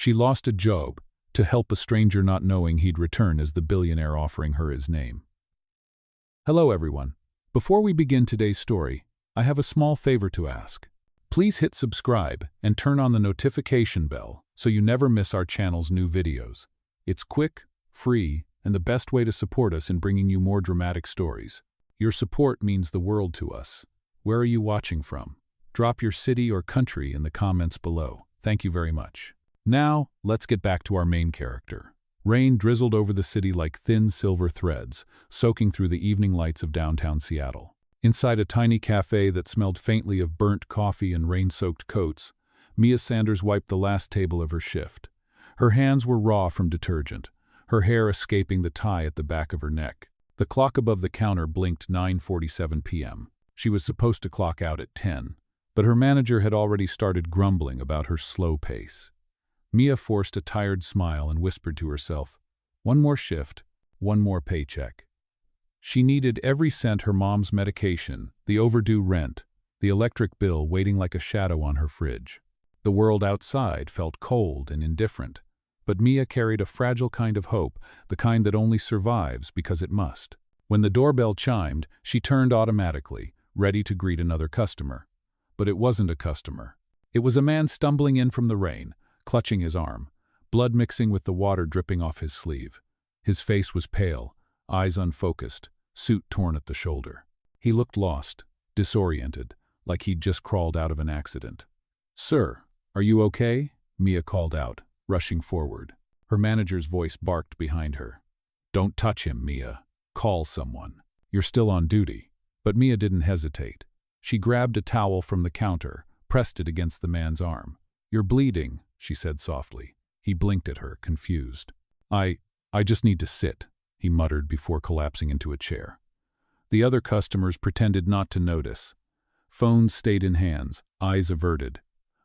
She lost a job to help a stranger not knowing he'd return as the billionaire offering her his name. Hello everyone. Before we begin today's story, I have a small favor to ask. Please hit subscribe and turn on the notification bell so you never miss our channel's new videos. It's quick, free, and the best way to support us in bringing you more dramatic stories. Your support means the world to us. Where are you watching from? Drop your city or country in the comments below. Thank you very much. Now, let's get back to our main character. Rain drizzled over the city like thin silver threads, soaking through the evening lights of downtown Seattle. Inside a tiny cafe that smelled faintly of burnt coffee and rain-soaked coats, Mia Sanders wiped the last table of her shift. Her hands were raw from detergent, her hair escaping the tie at the back of her neck. The clock above the counter blinked 9:47 p.m. She was supposed to clock out at 10, but her manager had already started grumbling about her slow pace. Mia forced a tired smile and whispered to herself, "One more shift, one more paycheck." She needed every cent: her mom's medication, the overdue rent, the electric bill waiting like a shadow on her fridge. The world outside felt cold and indifferent, but Mia carried a fragile kind of hope, the kind that only survives because it must. When the doorbell chimed, she turned automatically, ready to greet another customer. But it wasn't a customer. It was a man stumbling in from the rain, clutching his arm, blood mixing with the water dripping off his sleeve. His face was pale, eyes unfocused, suit torn at the shoulder. He looked lost, disoriented, like he'd just crawled out of an accident. "Sir, are you okay?" Mia called out, rushing forward. Her manager's voice barked behind her. "Don't touch him, Mia. Call someone. You're still on duty." But Mia didn't hesitate. She grabbed a towel from the counter, pressed it against the man's arm. "You're bleeding," she said softly. He blinked at her, confused. I just need to sit," he muttered before collapsing into a chair. The other customers pretended not to notice. Phones stayed in hands, eyes averted.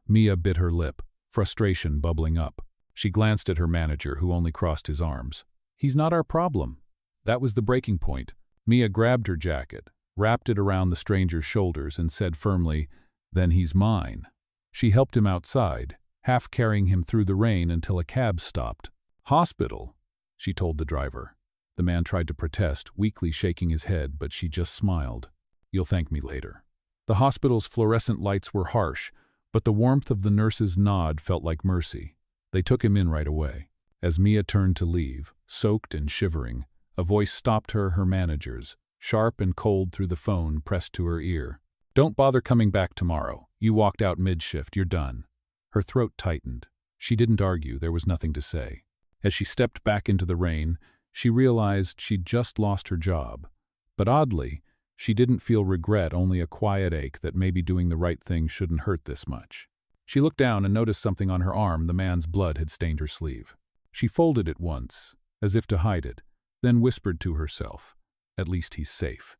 Mia bit her lip, frustration bubbling up. She glanced at her manager, who only crossed his arms. "He's not our problem." That was the breaking point. Mia grabbed her jacket, wrapped it around the stranger's shoulders, and said firmly, "Then he's mine." She helped him outside, half carrying him through the rain until a cab stopped. "Hospital," she told the driver. The man tried to protest, weakly shaking his head, but she just smiled. "You'll thank me later." The hospital's fluorescent lights were harsh, but the warmth of the nurse's nod felt like mercy. They took him in right away. As Mia turned to leave, soaked and shivering, a voice stopped her manager's, sharp and cold through the phone pressed to her ear. "Don't bother coming back tomorrow. You walked out mid-shift, you're done." Her throat tightened. She didn't argue, there was nothing to say. As she stepped back into the rain, she realized she'd just lost her job. But oddly, she didn't feel regret, only a quiet ache that maybe doing the right thing shouldn't hurt this much. She looked down and noticed something on her arm. The man's blood had stained her sleeve. She folded it once, as if to hide it, then whispered to herself, "At least he's safe."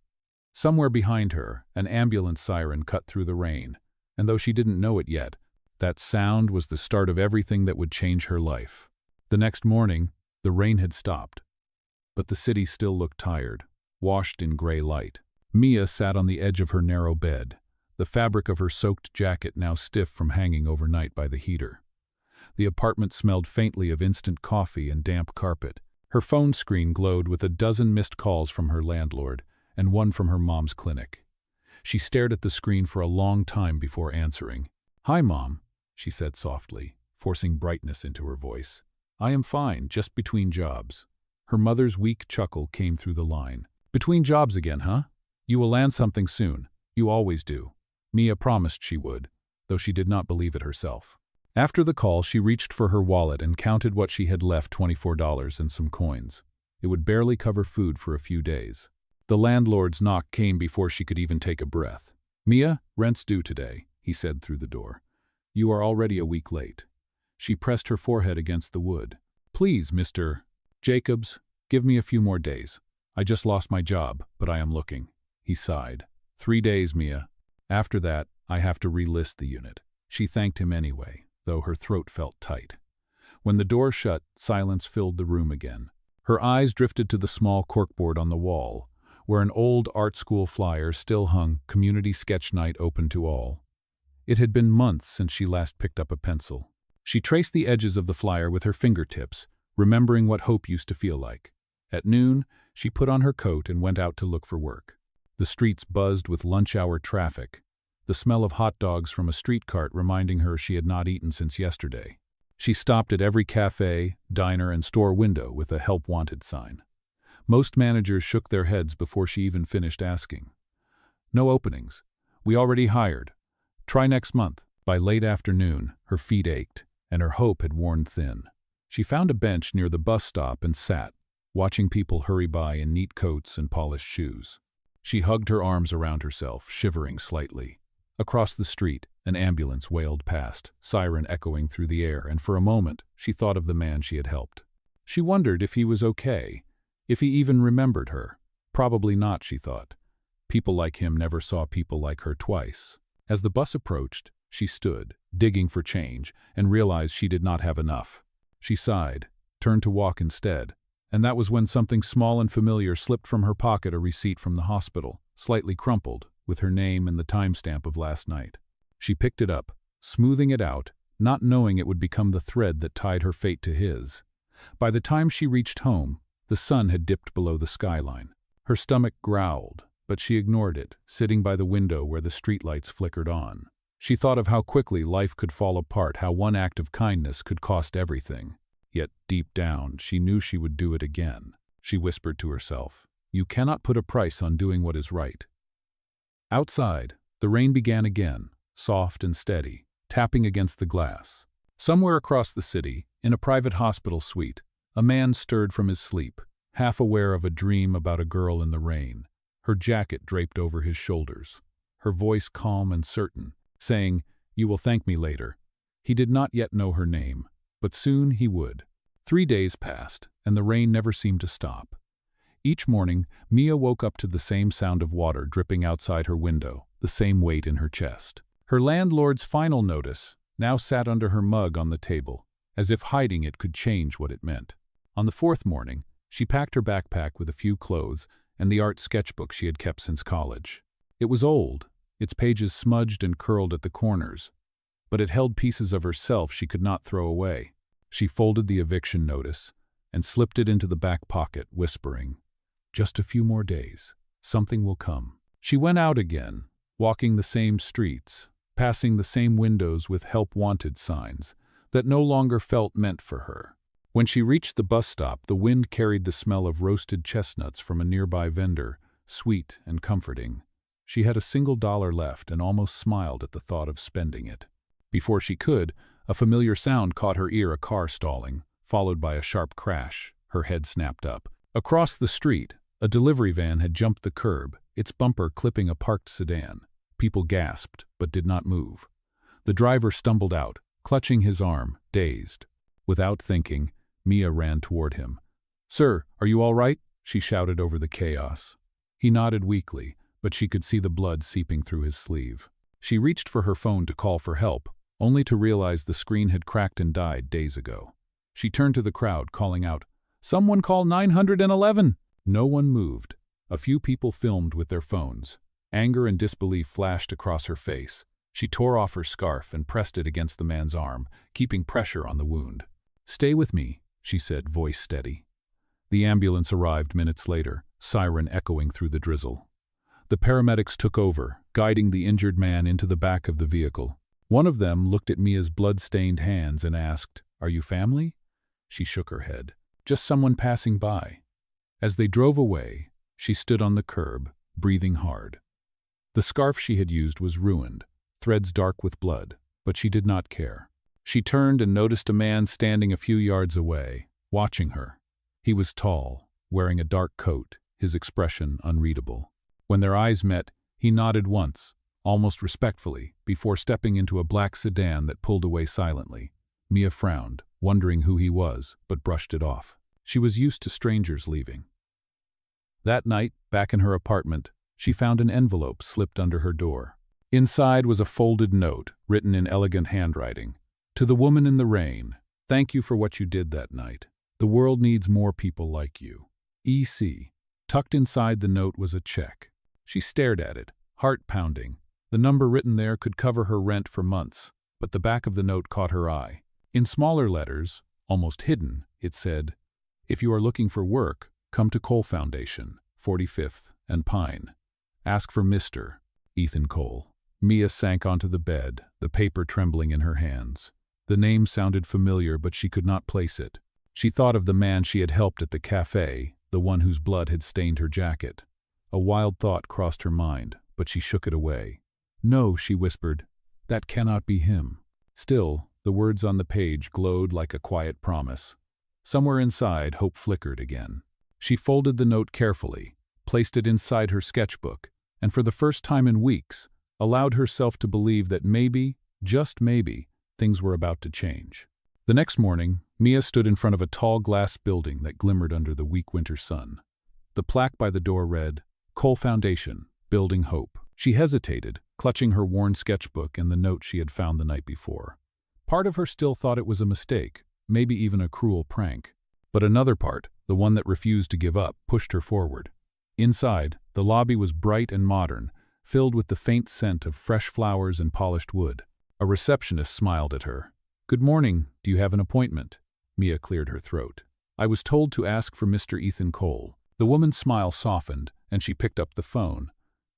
Somewhere behind her, an ambulance siren cut through the rain, and though she didn't know it yet, that sound was the start of everything that would change her life. The next morning, the rain had stopped, but the city still looked tired, washed in gray light. Mia sat on the edge of her narrow bed, the fabric of her soaked jacket now stiff from hanging overnight by the heater. The apartment smelled faintly of instant coffee and damp carpet. Her phone screen glowed with a dozen missed calls from her landlord and one from her mom's clinic. She stared at the screen for a long time before answering. "Hi, Mom," she said softly, forcing brightness into her voice. "I am fine, just between jobs." Her mother's weak chuckle came through the line. "Between jobs again, huh? You will land something soon. You always do." Mia promised she would, though she did not believe it herself. After the call, she reached for her wallet and counted what she had left: $24 and some coins. It would barely cover food for a few days. The landlord's knock came before she could even take a breath. "Mia, rent's due today," he said through the door. "You are already a week late." She pressed her forehead against the wood. "Please, Mr. Jacobs, give me a few more days. I just lost my job, but I am looking." He sighed. 3 days, Mia. After that, I have to relist the unit." She thanked him anyway, though her throat felt tight. When the door shut, silence filled the room again. Her eyes drifted to the small corkboard on the wall, where an old art school flyer still hung: "Community Sketch Night open to all." It had been months since she last picked up a pencil. She traced the edges of the flyer with her fingertips, remembering what hope used to feel like. At noon, she put on her coat and went out to look for work. The streets buzzed with lunch-hour traffic, the smell of hot dogs from a street cart reminding her she had not eaten since yesterday. She stopped at every cafe, diner, and store window with a "Help Wanted" sign. Most managers shook their heads before she even finished asking. "No openings. We already hired. Try next month." By late afternoon, her feet ached, and her hope had worn thin. She found a bench near the bus stop and sat, watching people hurry by in neat coats and polished shoes. She hugged her arms around herself, shivering slightly. Across the street, an ambulance wailed past, siren echoing through the air, and for a moment, she thought of the man she had helped. She wondered if he was okay, if he even remembered her. Probably not, she thought. People like him never saw people like her twice. As the bus approached, she stood, digging for change, and realized she did not have enough. She sighed, turned to walk instead, and that was when something small and familiar slipped from her pocket, a receipt from the hospital, slightly crumpled, with her name and the timestamp of last night. She picked it up, smoothing it out, not knowing it would become the thread that tied her fate to his. By the time she reached home, the sun had dipped below the skyline. Her stomach growled, but she ignored it, sitting by the window where the streetlights flickered on. She thought of how quickly life could fall apart, how one act of kindness could cost everything. Yet deep down, she knew she would do it again. She whispered to herself, "You cannot put a price on doing what is right." Outside, the rain began again, soft and steady, tapping against the glass. Somewhere across the city, in a private hospital suite, a man stirred from his sleep, half aware of a dream about a girl in the rain, her jacket draped over his shoulders, her voice calm and certain, saying, "You will thank me later." He did not yet know her name, but soon he would. 3 days passed, and the rain never seemed to stop. Each morning, Mia woke up to the same sound of water dripping outside her window, the same weight in her chest. Her landlord's final notice now sat under her mug on the table, as if hiding it could change what it meant. On the 4th morning, she packed her backpack with a few clothes and the art sketchbook she had kept since college. It was old, its pages smudged and curled at the corners, but it held pieces of herself she could not throw away. She folded the eviction notice and slipped it into the back pocket, whispering, "Just a few more days. Something will come." She went out again, walking the same streets, passing the same windows with "Help Wanted" signs that no longer felt meant for her. When she reached the bus stop, the wind carried the smell of roasted chestnuts from a nearby vendor, sweet and comforting. She had $1 left and almost smiled at the thought of spending it. Before she could, a familiar sound caught her ear, a car stalling, followed by a sharp crash. Her head snapped up. Across the street, a delivery van had jumped the curb, its bumper clipping a parked sedan. People gasped, but did not move. The driver stumbled out, clutching his arm, dazed. Without thinking, Mia ran toward him. "Sir, are you all right?" she shouted over the chaos. He nodded weakly, but she could see the blood seeping through his sleeve. She reached for her phone to call for help, only to realize the screen had cracked and died days ago. She turned to the crowd, calling out, "Someone call 911!" No one moved. A few people filmed with their phones. Anger and disbelief flashed across her face. She tore off her scarf and pressed it against the man's arm, keeping pressure on the wound. "Stay with me," she said, voice steady. The ambulance arrived minutes later, siren echoing through the drizzle. The paramedics took over, guiding the injured man into the back of the vehicle. One of them looked at Mia's blood-stained hands and asked, "Are you family?" She shook her head. "Just someone passing by." As they drove away, she stood on the curb, breathing hard. The scarf she had used was ruined, threads dark with blood, but she did not care. She turned and noticed a man standing a few yards away, watching her. He was tall, wearing a dark coat, his expression unreadable. When their eyes met, he nodded once, almost respectfully, before stepping into a black sedan that pulled away silently. Mia frowned, wondering who he was, but brushed it off. She was used to strangers leaving. That night, back in her apartment, she found an envelope slipped under her door. Inside was a folded note, written in elegant handwriting. "To the woman in the rain, thank you for what you did that night. The world needs more people like you. E.C." Tucked inside the note was a check. She stared at it, heart pounding. The number written there could cover her rent for months, but the back of the note caught her eye. In smaller letters, almost hidden, it said, "If you are looking for work, come to Cole Foundation, 45th and Pine. Ask for Mr. Ethan Cole." Mia sank onto the bed, the paper trembling in her hands. The name sounded familiar, but she could not place it. She thought of the man she had helped at the cafe, the one whose blood had stained her jacket. A wild thought crossed her mind, but she shook it away. "No," she whispered, "that cannot be him." Still, the words on the page glowed like a quiet promise. Somewhere inside, hope flickered again. She folded the note carefully, placed it inside her sketchbook, and for the first time in weeks, allowed herself to believe that maybe, just maybe, things were about to change. The next morning, Mia stood in front of a tall glass building that glimmered under the weak winter sun. The plaque by the door read, "Cole Foundation, Building Hope." She hesitated, clutching her worn sketchbook and the note she had found the night before. Part of her still thought it was a mistake, maybe even a cruel prank. But another part, the one that refused to give up, pushed her forward. Inside, the lobby was bright and modern, filled with the faint scent of fresh flowers and polished wood. A receptionist smiled at her. "Good morning, do you have an appointment?" Mia cleared her throat. "I was told to ask for Mr. Ethan Cole." The woman's smile softened, and she picked up the phone.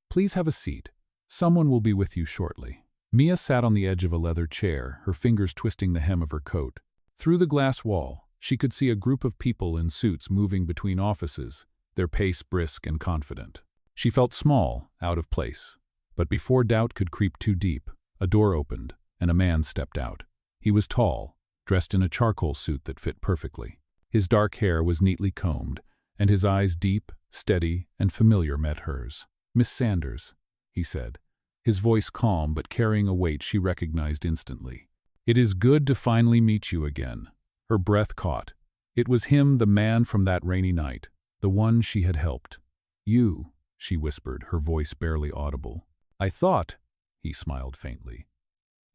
"Please have a seat. Someone will be with you shortly." Mia sat on the edge of a leather chair, her fingers twisting the hem of her coat. Through the glass wall, she could see a group of people in suits moving between offices, their pace brisk and confident. She felt small, out of place. But before doubt could creep too deep, a door opened, and a man stepped out. He was tall, dressed in a charcoal suit that fit perfectly. His dark hair was neatly combed, and his eyes deep, steady, and familiar met hers. "Miss Sanders," he said, his voice calm but carrying a weight she recognized instantly. "It is good to finally meet you again." Her breath caught. It was him, the man from that rainy night, the one she had helped. "You," she whispered, her voice barely audible. "I thought," he smiled faintly,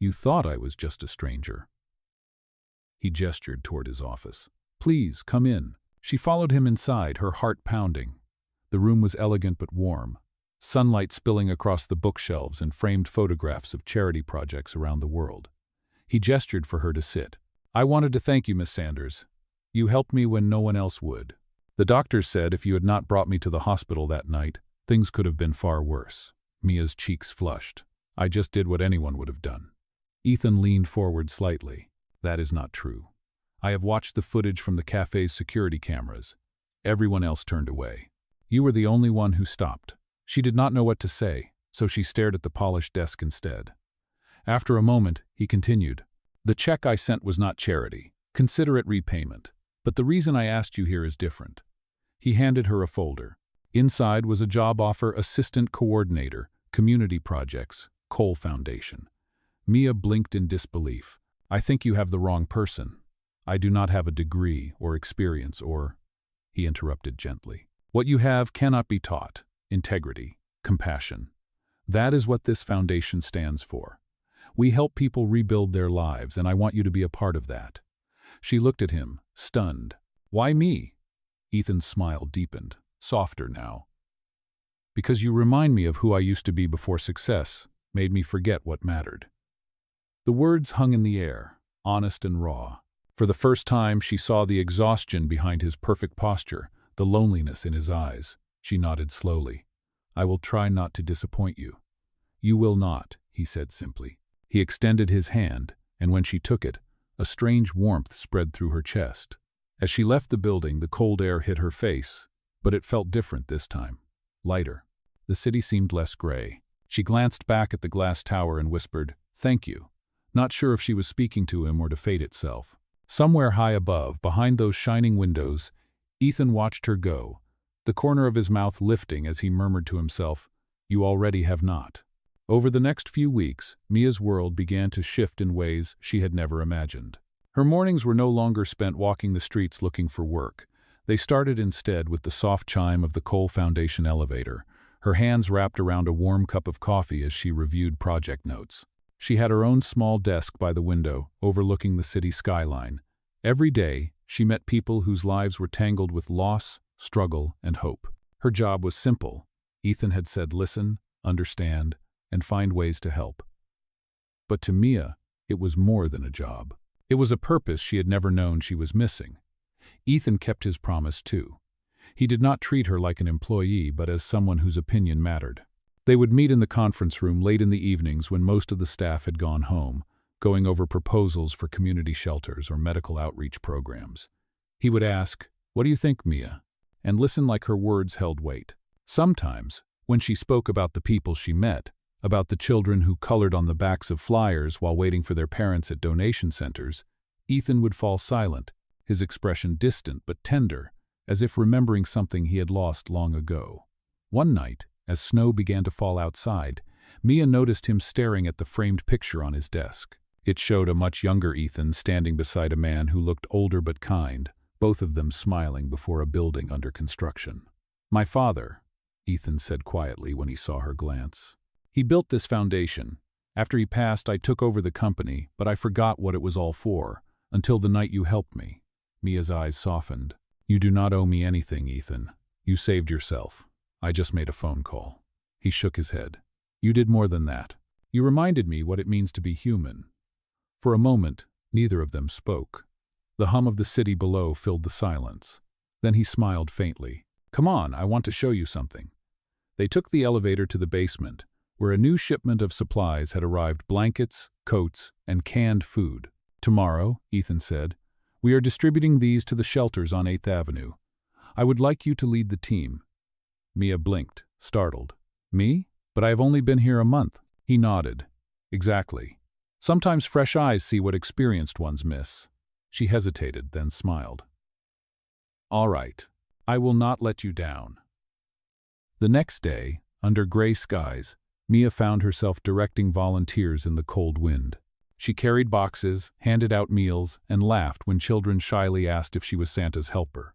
"you thought I was just a stranger." He gestured toward his office. "Please, come in." She followed him inside, her heart pounding. The room was elegant but warm, sunlight spilling across the bookshelves and framed photographs of charity projects around the world. He gestured for her to sit. "I wanted to thank you, Miss Sanders. You helped me when no one else would. The doctors said if you had not brought me to the hospital that night, things could have been far worse." Mia's cheeks flushed. "I just did what anyone would have done." Ethan leaned forward slightly. "That is not true. I have watched the footage from the cafe's security cameras. Everyone else turned away. You were the only one who stopped." She did not know what to say, so she stared at the polished desk instead. After a moment, he continued, "The check I sent was not charity. Consider it repayment. But the reason I asked you here is different." He handed her a folder. Inside was a job offer, assistant coordinator, community projects, Cole Foundation. Mia blinked in disbelief. "I think you have the wrong person. I do not have a degree or experience or—" He interrupted gently. "What you have cannot be taught. Integrity, compassion. That is what this foundation stands for. We help people rebuild their lives, and I want you to be a part of that." She looked at him, stunned. "Why me?" Ethan's smile deepened, softer now. "Because you remind me of who I used to be before success made me forget what mattered." The words hung in the air, honest and raw. For the first time, she saw the exhaustion behind his perfect posture, the loneliness in his eyes. She nodded slowly. "I will try not to disappoint you." "You will not," he said simply. He extended his hand, and when she took it, a strange warmth spread through her chest. As she left the building, the cold air hit her face, but it felt different this time. Lighter. The city seemed less gray. She glanced back at the glass tower and whispered, "Thank you," not sure if she was speaking to him or to fate itself. Somewhere high above, behind those shining windows, Ethan watched her go, the corner of his mouth lifting as he murmured to himself, "You already have not." Over the next few weeks, Mia's world began to shift in ways she had never imagined. Her mornings were no longer spent walking the streets looking for work. They started instead with the soft chime of the Cole Foundation elevator, her hands wrapped around a warm cup of coffee as she reviewed project notes. She had her own small desk by the window, overlooking the city skyline. Every day, she met people whose lives were tangled with loss, struggle, and hope. Her job was simple. Ethan had said listen, understand, and find ways to help. But to Mia, it was more than a job. It was a purpose she had never known she was missing. Ethan kept his promise too. He did not treat her like an employee, but as someone whose opinion mattered. They would meet in the conference room late in the evenings when most of the staff had gone home, going over proposals for community shelters or medical outreach programs. He would ask, "What do you think, Mia?" and listen like her words held weight. Sometimes, when she spoke about the people she met, about the children who colored on the backs of flyers while waiting for their parents at donation centers, Ethan would fall silent, his expression distant but tender, as if remembering something he had lost long ago. One night, as snow began to fall outside, Mia noticed him staring at the framed picture on his desk. It showed a much younger Ethan standing beside a man who looked older but kind, both of them smiling before a building under construction. "My father," Ethan said quietly when he saw her glance. "He built this foundation. After he passed, I took over the company, but I forgot what it was all for, until the night you helped me." Mia's eyes softened. "You do not owe me anything, Ethan. You saved yourself. I just made a phone call." He shook his head. "You did more than that. You reminded me what it means to be human." For a moment, neither of them spoke. The hum of the city below filled the silence. Then he smiled faintly. "Come on, I want to show you something." They took the elevator to the basement, where a new shipment of supplies had arrived: blankets, coats, and canned food. "Tomorrow," Ethan said, "we are distributing these to the shelters on 8th Avenue. I would like you to lead the team." Mia blinked, startled. "Me? But I have only been here a month." He nodded. "Exactly. Sometimes fresh eyes see what experienced ones miss." She hesitated, then smiled. "All right. I will not let you down." The next day, under gray skies, Mia found herself directing volunteers in the cold wind. She carried boxes, handed out meals, and laughed when children shyly asked if she was Santa's helper.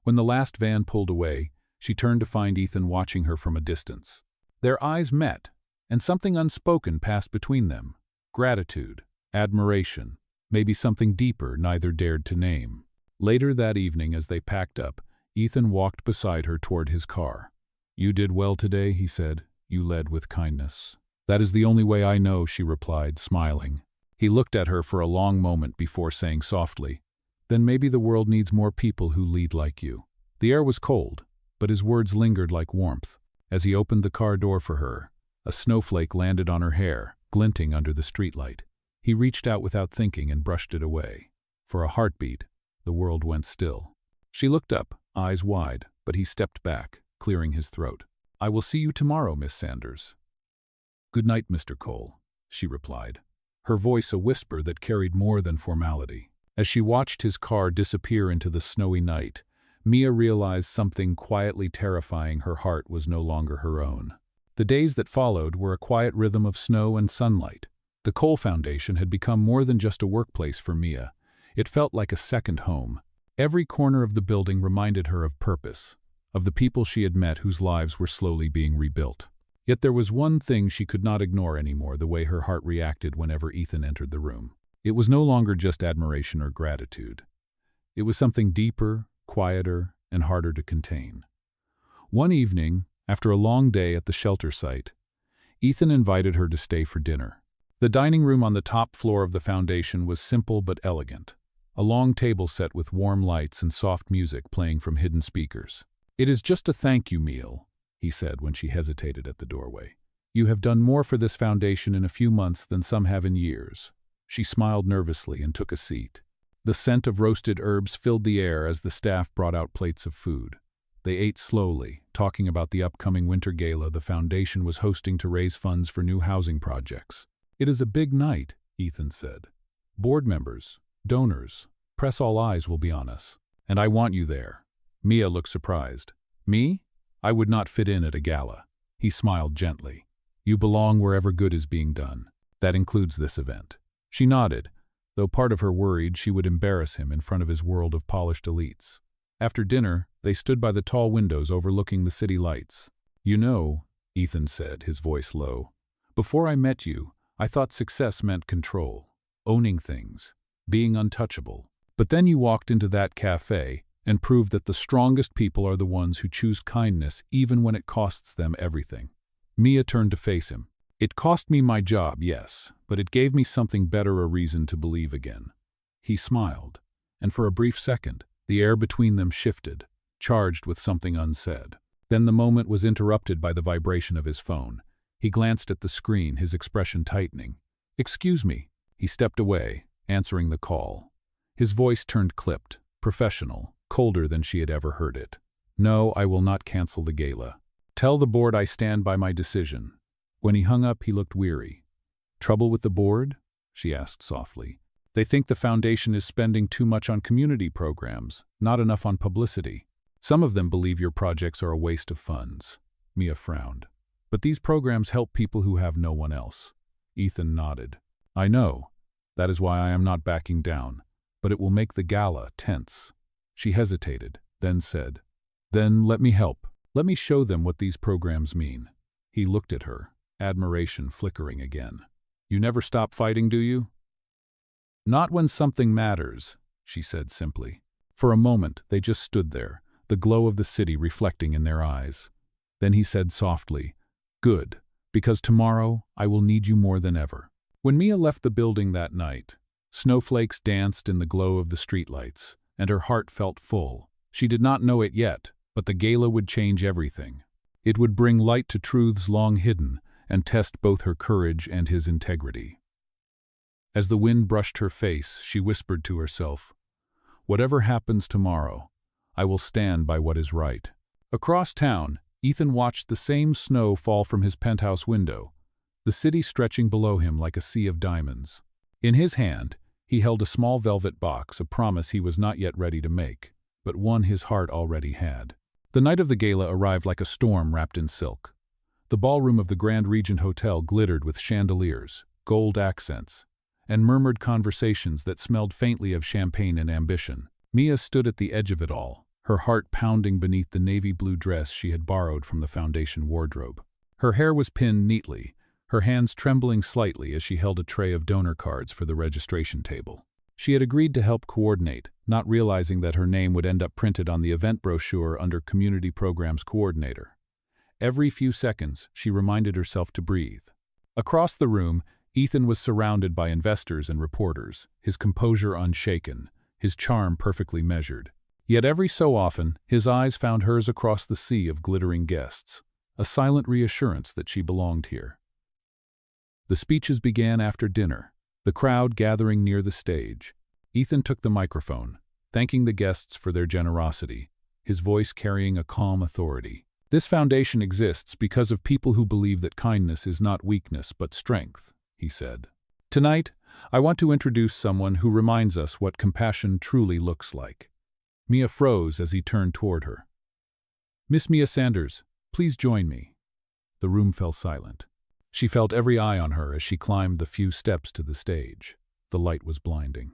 When the last van pulled away, she turned to find Ethan watching her from a distance. Their eyes met, and something unspoken passed between them. Gratitude, admiration, maybe something deeper neither dared to name. Later that evening, as they packed up, Ethan walked beside her toward his car. "You did well today," he said. "You led with kindness." "That is the only way I know," she replied, smiling. He looked at her for a long moment before saying softly, "Then maybe the world needs more people who lead like you." The air was cold, but his words lingered like warmth. As he opened the car door for her, a snowflake landed on her hair, glinting under the streetlight. He reached out without thinking and brushed it away. For a heartbeat, the world went still. She looked up, eyes wide, but he stepped back, clearing his throat. "I will see you tomorrow, Miss Sanders." "Good night, Mr. Cole," she replied, her voice a whisper that carried more than formality. As she watched his car disappear into the snowy night, Mia realized something quietly terrifying: her heart was no longer her own. The days that followed were a quiet rhythm of snow and sunlight. The Cole Foundation had become more than just a workplace for Mia. It felt like a second home. Every corner of the building reminded her of purpose, of the people she had met whose lives were slowly being rebuilt. Yet there was one thing she could not ignore anymore: the way her heart reacted whenever Ethan entered the room. It was no longer just admiration or gratitude. It was something deeper, quieter, and harder to contain. One evening, after a long day at the shelter site, Ethan invited her to stay for dinner. The dining room on the top floor of the foundation was simple but elegant, a long table set with warm lights and soft music playing from hidden speakers. "It is just a thank you meal," he said when she hesitated at the doorway. "You have done more for this foundation in a few months than some have in years." She smiled nervously and took a seat. The scent of roasted herbs filled the air as the staff brought out plates of food. They ate slowly, talking about the upcoming winter gala the foundation was hosting to raise funds for new housing projects. "It is a big night," Ethan said. "Board members, donors, press, all eyes will be on us. And I want you there." Mia looked surprised. "Me? I would not fit in at a gala." He smiled gently. "You belong wherever good is being done. That includes this event." She nodded, though part of her worried she would embarrass him in front of his world of polished elites. After dinner, they stood by the tall windows overlooking the city lights. "You know," Ethan said, his voice low, "before I met you, I thought success meant control, owning things, being untouchable. But then you walked into that cafe and proved that the strongest people are the ones who choose kindness even when it costs them everything." Mia turned to face him. "It cost me my job, yes, but it gave me something better: a reason to believe again." He smiled, and for a brief second, the air between them shifted, charged with something unsaid. Then the moment was interrupted by the vibration of his phone. He glanced at the screen, his expression tightening. "Excuse me." He stepped away, answering the call. His voice turned clipped, professional, colder than she had ever heard it. "No, I will not cancel the gala. Tell the board I stand by my decision." When he hung up, he looked weary. "Trouble with the board?" she asked softly. "They think the foundation is spending too much on community programs, not enough on publicity. Some of them believe your projects are a waste of funds." Mia frowned. "But these programs help people who have no one else." Ethan nodded. "I know. That is why I am not backing down. But it will make the gala tense." She hesitated, then said, "Then let me help. Let me show them what these programs mean." He looked at her, admiration flickering again. "You never stop fighting, do you?" "Not when something matters," she said simply. For a moment, they just stood there, the glow of the city reflecting in their eyes. Then he said softly, "Good, because tomorrow I will need you more than ever." When Mia left the building that night, snowflakes danced in the glow of the streetlights, and her heart felt full. She did not know it yet, but the gala would change everything. It would bring light to truths long hidden and test both her courage and his integrity. As the wind brushed her face, she whispered to herself, "Whatever happens tomorrow, I will stand by what is right." Across town, Ethan watched the same snow fall from his penthouse window, the city stretching below him like a sea of diamonds. In his hand, he held a small velvet box, a promise he was not yet ready to make, but one his heart already had. The night of the gala arrived like a storm wrapped in silk. The ballroom of the Grand Regent Hotel glittered with chandeliers, gold accents, and murmured conversations that smelled faintly of champagne and ambition. Mia stood at the edge of it all, her heart pounding beneath the navy blue dress she had borrowed from the foundation wardrobe. Her hair was pinned neatly, her hands trembling slightly as she held a tray of donor cards for the registration table. She had agreed to help coordinate, not realizing that her name would end up printed on the event brochure under Community Programs Coordinator. Every few seconds, she reminded herself to breathe. Across the room, Ethan was surrounded by investors and reporters, his composure unshaken, his charm perfectly measured. Yet every so often, his eyes found hers across the sea of glittering guests, a silent reassurance that she belonged here. The speeches began after dinner, the crowd gathering near the stage. Ethan took the microphone, thanking the guests for their generosity, his voice carrying a calm authority. "This foundation exists because of people who believe that kindness is not weakness but strength," he said. "Tonight, I want to introduce someone who reminds us what compassion truly looks like." Mia froze as he turned toward her. "Miss Mia Sanders, please join me." The room fell silent. She felt every eye on her as she climbed the few steps to the stage. The light was blinding.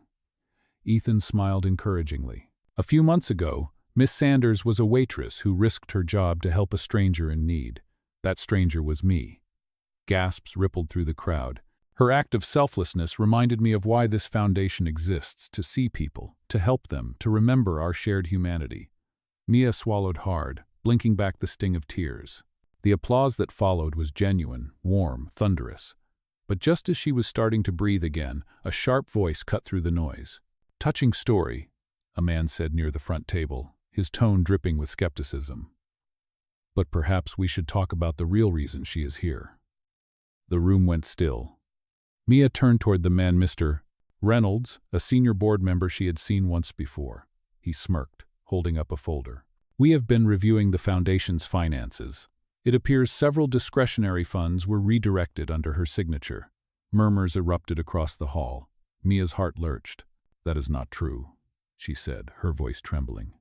Ethan smiled encouragingly. A few months ago, Miss Sanders was a waitress who risked her job to help a stranger in need. That stranger was me. Gasps rippled through the crowd. Her act of selflessness reminded me of why this foundation exists, to see people, to help them, to remember our shared humanity. Mia swallowed hard, blinking back the sting of tears. The applause that followed was genuine, warm, thunderous. But just as she was starting to breathe again, a sharp voice cut through the noise. "Touching story," a man said near the front table, his tone dripping with skepticism. "But perhaps we should talk about the real reason she is here." The room went still. Mia turned toward the man, Mr. Reynolds, a senior board member she had seen once before. He smirked, holding up a folder. "We have been reviewing the foundation's finances. It appears several discretionary funds were redirected under her signature." Murmurs erupted across the hall. Mia's heart lurched. "That is not true," she said, her voice trembling.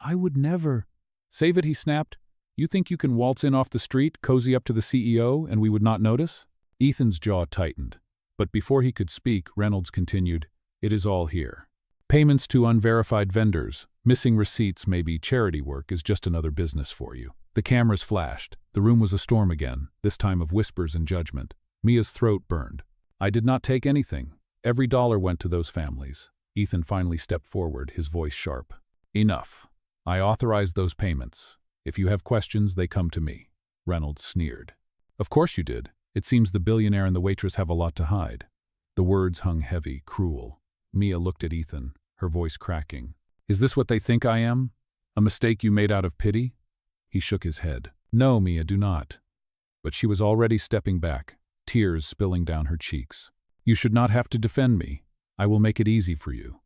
"I would never—" "Save it," he snapped. "You think you can waltz in off the street, cozy up to the CEO, and we would not notice?" Ethan's jaw tightened. But before he could speak, Reynolds continued, "It is all here. Payments to unverified vendors, missing receipts, maybe charity work is just another business for you." The cameras flashed. The room was a storm again, this time of whispers and judgment. Mia's throat burned. "I did not take anything. Every dollar went to those families." Ethan finally stepped forward, his voice sharp. "Enough. I authorized those payments. If you have questions, they come to me." Reynolds sneered. "Of course you did. It seems the billionaire and the waitress have a lot to hide." The words hung heavy, cruel. Mia looked at Ethan, her voice cracking. Is this what they think I am? A mistake you made out of pity? He shook his head. No, Mia, do not. But she was already stepping back, tears spilling down her cheeks. You should not have to defend me. I will make it easy for you.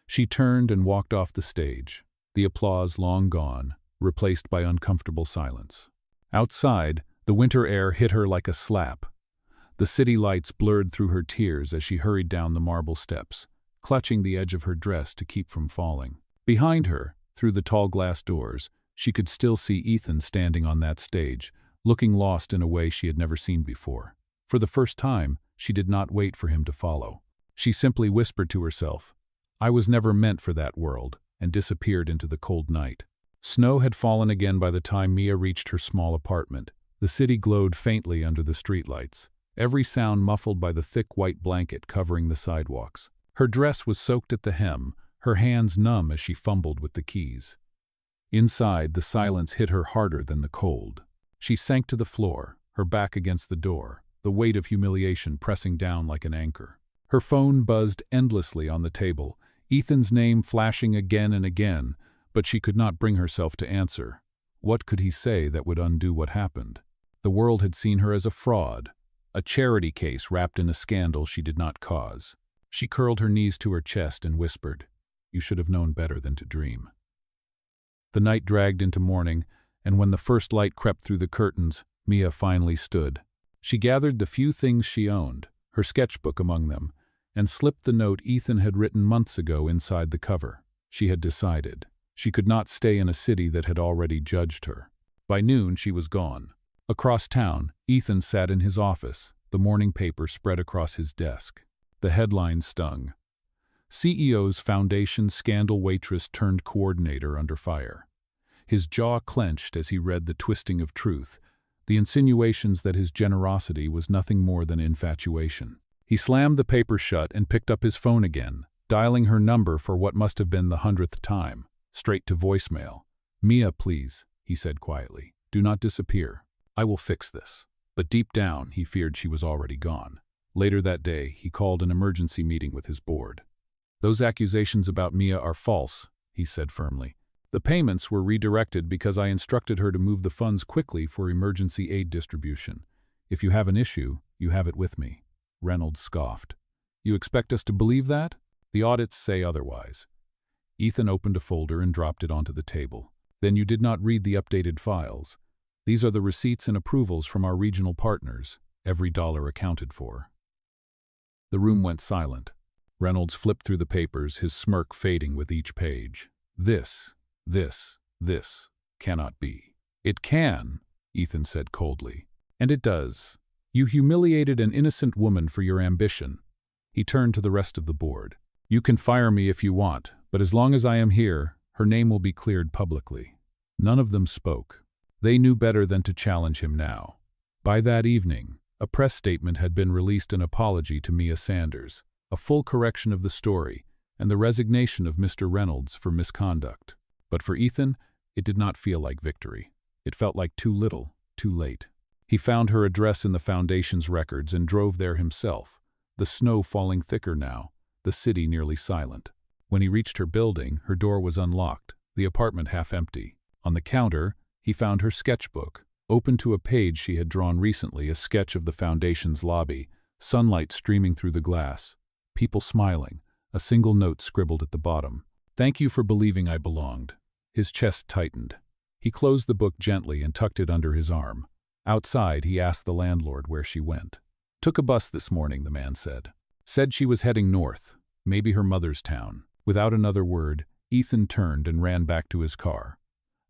She turned and walked off the stage, the applause long gone, replaced by uncomfortable silence. Outside, the winter air hit her like a slap. The city lights blurred through her tears as she hurried down the marble steps, clutching the edge of her dress to keep from falling. Behind her, through the tall glass doors, she could still see Ethan standing on that stage, looking lost in a way she had never seen before. For the first time, she did not wait for him to follow. She simply whispered to herself, I was never meant for that world, and disappeared into the cold night. Snow had fallen again by the time Mia reached her small apartment. The city glowed faintly under the streetlights, every sound muffled by the thick white blanket covering the sidewalks. Her dress was soaked at the hem, her hands numb as she fumbled with the keys. Inside, the silence hit her harder than the cold. She sank to the floor, her back against the door, the weight of humiliation pressing down like an anchor. Her phone buzzed endlessly on the table, Ethan's name flashing again and again, but she could not bring herself to answer. What could he say that would undo what happened? The world had seen her as a fraud, a charity case wrapped in a scandal she did not cause. She curled her knees to her chest and whispered, You should have known better than to dream. The night dragged into morning, and when the first light crept through the curtains, Mia finally stood. She gathered the few things she owned, her sketchbook among them, and slipped the note Ethan had written months ago inside the cover. She had decided. She could not stay in a city that had already judged her. By noon, she was gone. Across town, Ethan sat in his office, the morning paper spread across his desk. The headline stung. CEO's foundation scandal waitress turned coordinator under fire. His jaw clenched as he read the twisting of truth, the insinuations that his generosity was nothing more than infatuation. He slammed the paper shut and picked up his phone again, dialing her number for what must have been the 100th time, straight to voicemail. Mia, please, he said quietly. Do not disappear. I will fix this. But deep down, he feared she was already gone. Later that day, he called an emergency meeting with his board. Those accusations about Mia are false, he said firmly. The payments were redirected because I instructed her to move the funds quickly for emergency aid distribution. If you have an issue, you have it with me. Reynolds scoffed. You expect us to believe that? The audits say otherwise. Ethan opened a folder and dropped it onto the table. Then you did not read the updated files. These are the receipts and approvals from our regional partners, every dollar accounted for. The room went silent. Reynolds flipped through the papers, his smirk fading with each page. This cannot be. It can, Ethan said coldly. And it does. You humiliated an innocent woman for your ambition. He turned to the rest of the board. You can fire me if you want, but as long as I am here, her name will be cleared publicly. None of them spoke. They knew better than to challenge him now. By that evening, a press statement had been released, an apology to Mia Sanders, a full correction of the story, and the resignation of Mr. Reynolds for misconduct. But for Ethan, it did not feel like victory. It felt like too little, too late. He found her address in the foundation's records and drove there himself, the snow falling thicker now, the city nearly silent. When he reached her building, her door was unlocked, the apartment half empty. On the counter, he found her sketchbook, open to a page she had drawn recently, a sketch of the foundation's lobby, sunlight streaming through the glass, people smiling, a single note scribbled at the bottom. Thank you for believing I belonged. His chest tightened. He closed the book gently and tucked it under his arm. Outside, he asked the landlord where she went. Took a bus this morning, the man said. Said she was heading north, maybe her mother's town. Without another word, Ethan turned and ran back to his car.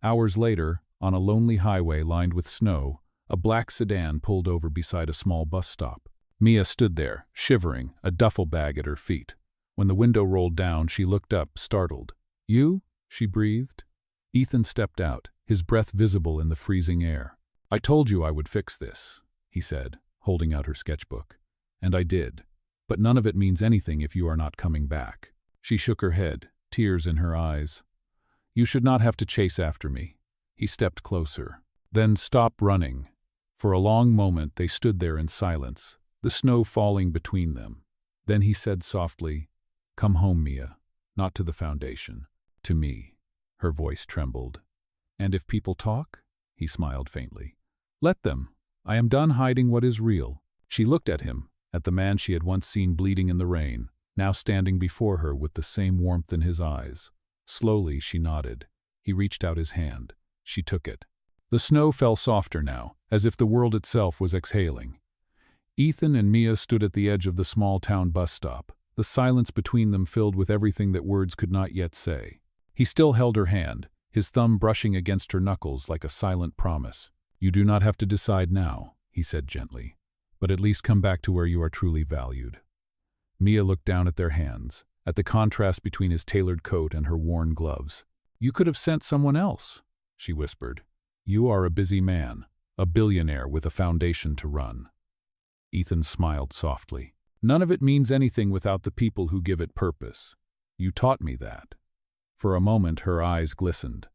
Hours later, on a lonely highway lined with snow, a black sedan pulled over beside a small bus stop. Mia stood there, shivering, a duffel bag at her feet. When the window rolled down, she looked up, startled. You? She breathed. Ethan stepped out, his breath visible in the freezing air. I told you I would fix this, he said, holding out her sketchbook. And I did. But none of it means anything if you are not coming back. She shook her head, tears in her eyes. You should not have to chase after me. He stepped closer. Then stop running. For a long moment they stood there in silence, the snow falling between them. Then he said softly, Come home, Mia. Not to the foundation. To me. Her voice trembled. And if people talk? He smiled faintly. Let them. I am done hiding what is real. She looked at him, at the man she had once seen bleeding in the rain, now standing before her with the same warmth in his eyes. Slowly she nodded. He reached out his hand. She took it. The snow fell softer now, as if the world itself was exhaling. Ethan and Mia stood at the edge of the small-town bus stop, the silence between them filled with everything that words could not yet say. He still held her hand, his thumb brushing against her knuckles like a silent promise. You do not have to decide now, he said gently, but at least come back to where you are truly valued. Mia looked down at their hands, at the contrast between his tailored coat and her worn gloves. You could have sent someone else, she whispered. You are a busy man, a billionaire with a foundation to run. Ethan smiled softly. None of it means anything without the people who give it purpose. You taught me that. For a moment her eyes glistened.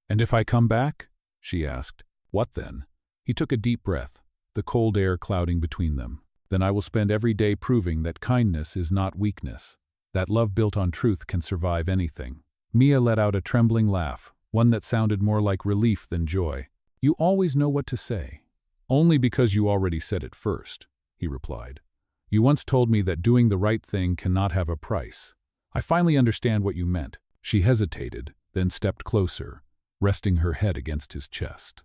And if I come back? She asked. What then? He took a deep breath, the cold air clouding between them. Then I will spend every day proving that kindness is not weakness, that love built on truth can survive anything. Mia let out a trembling laugh, one that sounded more like relief than joy. You always know what to say. Only because you already said it first, he replied. You once told me that doing the right thing cannot have a price. I finally understand what you meant. She hesitated, then stepped closer, resting her head against his chest.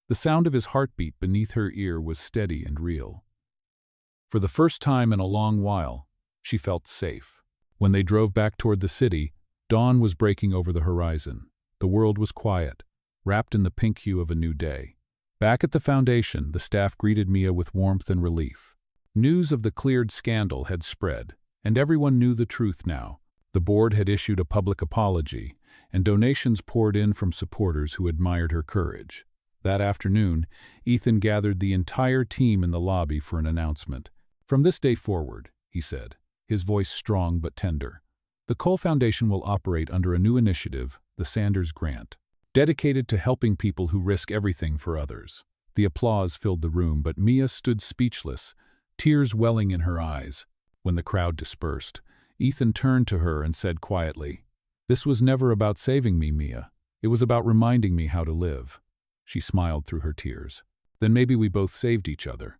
The sound of his heartbeat beneath her ear was steady and real. For the first time in a long while, she felt safe. When they drove back toward the city, dawn was breaking over the horizon. The world was quiet, wrapped in the pink hue of a new day. Back at the foundation, the staff greeted Mia with warmth and relief. News of the cleared scandal had spread, and everyone knew the truth now. The board had issued a public apology, and donations poured in from supporters who admired her courage. That afternoon, Ethan gathered the entire team in the lobby for an announcement. From this day forward, he said, his voice strong but tender, the Cole Foundation will operate under a new initiative, the Sanders Grant, dedicated to helping people who risk everything for others. The applause filled the room, but Mia stood speechless, tears welling in her eyes. When the crowd dispersed, Ethan turned to her and said quietly, This was never about saving me, Mia. It was about reminding me how to live. She smiled through her tears. Then maybe we both saved each other.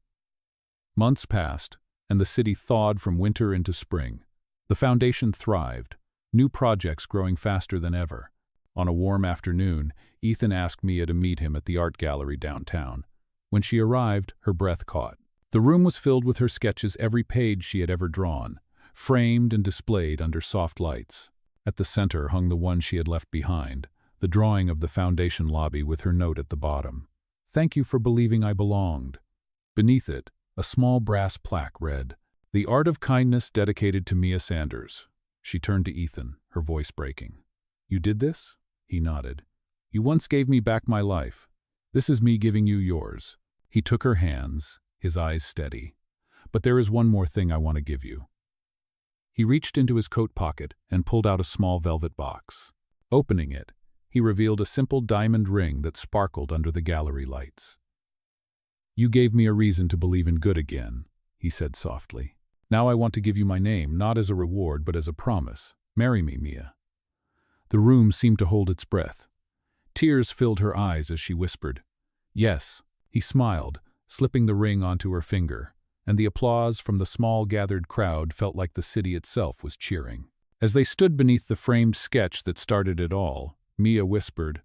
Months passed, and the city thawed from winter into spring. The foundation thrived, new projects growing faster than ever. On a warm afternoon, Ethan asked Mia to meet him at the art gallery downtown. When she arrived, her breath caught. The room was filled with her sketches, every page she had ever drawn, framed and displayed under soft lights. At the center hung the one she had left behind, the drawing of the foundation lobby with her note at the bottom. Thank you for believing I belonged. Beneath it, a small brass plaque read, The Art of Kindness dedicated to Mia Sanders. She turned to Ethan, her voice breaking. You did this? He nodded. You once gave me back my life. This is me giving you yours. He took her hands, his eyes steady. But there is one more thing I want to give you. He reached into his coat pocket and pulled out a small velvet box. Opening it, he revealed a simple diamond ring that sparkled under the gallery lights. You gave me a reason to believe in good again, he said softly. Now I want to give you my name, not as a reward but as a promise. Marry me, Mia. The room seemed to hold its breath. Tears filled her eyes as she whispered, Yes. He smiled, slipping the ring onto her finger, and the applause from the small gathered crowd felt like the city itself was cheering. As they stood beneath the framed sketch that started it all, Mia whispered,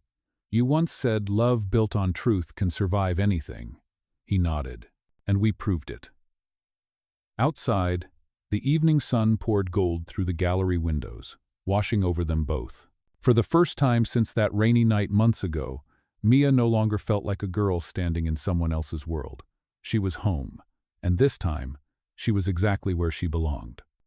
You once said love built on truth can survive anything. He nodded, and we proved it. Outside, the evening sun poured gold through the gallery windows, washing over them both. For the first time since that rainy night months ago, Mia no longer felt like a girl standing in someone else's world. She was home, and this time, she was exactly where she belonged.